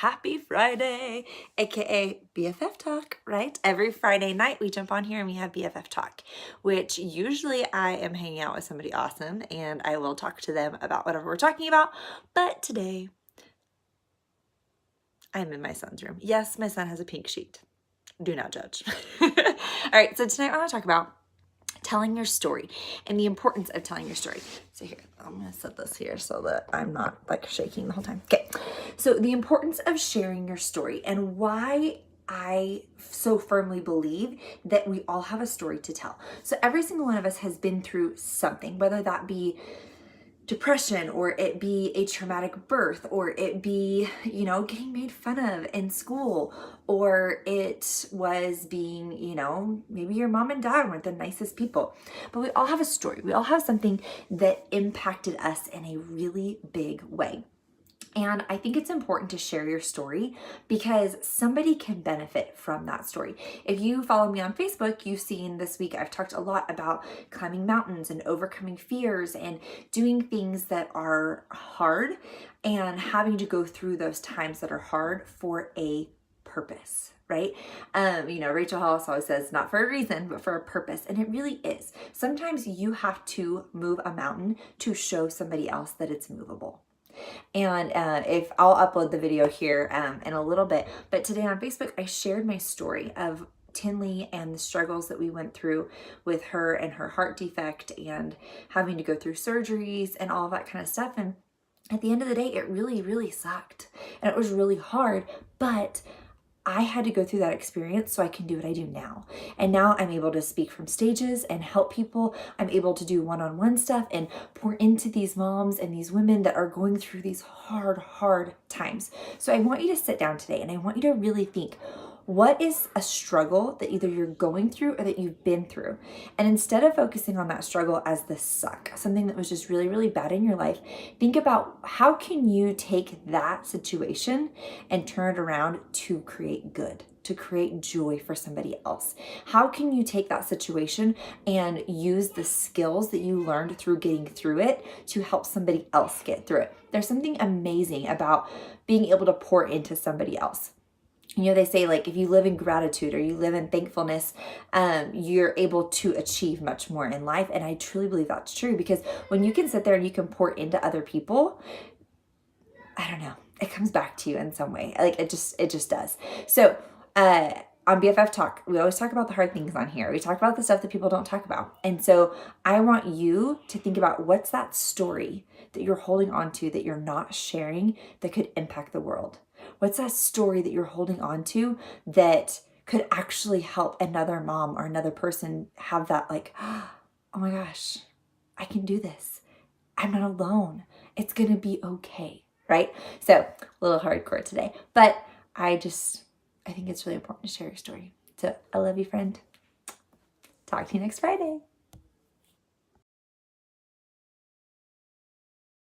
happy Friday, aka BFF Talk, right? Every Friday night we jump on here and we have BFF Talk, which usually I am hanging out with somebody awesome and I will talk to them about whatever we're talking about. But today I'm in my son's room. Yes, my son has a pink sheet. Do not judge. All right, so tonight I want to talk about telling your story and the importance of telling your story. So here, I'm gonna set this here so that I'm not like shaking the whole time. Okay, so the importance of sharing your story and why I so firmly believe that we all have a story to tell. So every single one of us has been through something, whether that be depression, or it be a traumatic birth, or it be, getting made fun of in school, or it was being, maybe your mom and dad weren't the nicest people. But we all have a story. We all have something that impacted us in a really big way. And I think it's important to share your story because somebody can benefit from that story. If you follow me on Facebook, you've seen this week I've talked a lot about climbing mountains and overcoming fears and doing things that are hard and having to go through those times that are hard for a purpose, right? Rachel Hollis always says not for a reason, but for a purpose. And it really is. Sometimes you have to move a mountain to show somebody else that it's movable. And if I'll upload the video here in a little bit, but today on Facebook, I shared my story of Tinley and the struggles that we went through with her and her heart defect and having to go through surgeries and all that kind of stuff. And at the end of the day, it really, really sucked. And it was really hard, but I had to go through that experience so I can do what I do now. And now I'm able to speak from stages and help people. I'm able to do one-on-one stuff and pour into these moms and these women that are going through these hard times. So I want you to sit down today and I want you to really think, what is a struggle that either you're going through or that you've been through? And instead of focusing on that struggle as the suck, something that was just really, really bad in your life, think about how can you take that situation and turn it around to create good, to create joy for somebody else. How can you take that situation and use the skills that you learned through getting through it to help somebody else get through it? There's something amazing about being able to pour into somebody else. They say like if you live in gratitude or you live in thankfulness, you're able to achieve much more in life. And I truly believe that's true because when you can sit there and you can pour into other people, I don't know, it comes back to you in some way. Like it just does. So on BFF Talk, we always talk about the hard things on here. We talk about the stuff that people don't talk about. And so I want you to think about what's that story that you're holding on to that you're not sharing that could impact the world. What's that story that you're holding on to that could actually help another mom or another person have that like, oh my gosh, I can do this. I'm not alone. It's going to be okay, right? So a little hardcore today, but I think it's really important to share your story. So I love you, friend. Talk to you next Friday.